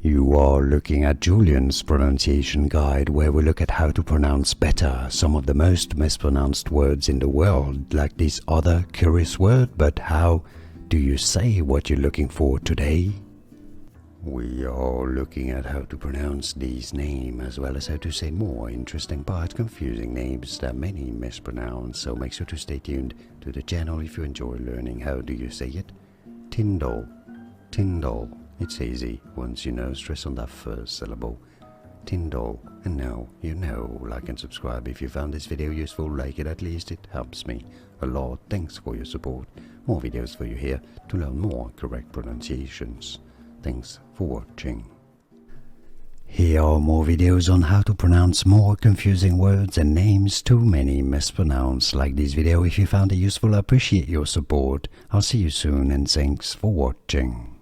You are looking at Julian's pronunciation guide, where we look at how to pronounce better some of the most mispronounced words in the world, like this other curious word. But how do you say what you're looking for today? We are looking at how to pronounce these names, as well as how to say more interesting but confusing names that many mispronounce, so make sure to stay tuned to the channel if you enjoy learning how do you say it. Tyndall, Tyndall. It's easy once you know, stress on that first syllable. Tyndall. And now you know. Like and subscribe if you found this video useful. Like it, at least it helps me a lot. Thanks for your support. More videos for you here to learn more correct pronunciations. Thanks for watching. Here are more videos on how to pronounce more confusing words and names too many mispronounced. Like this video if you found it useful. I appreciate your support. I'll see you soon, and thanks for watching.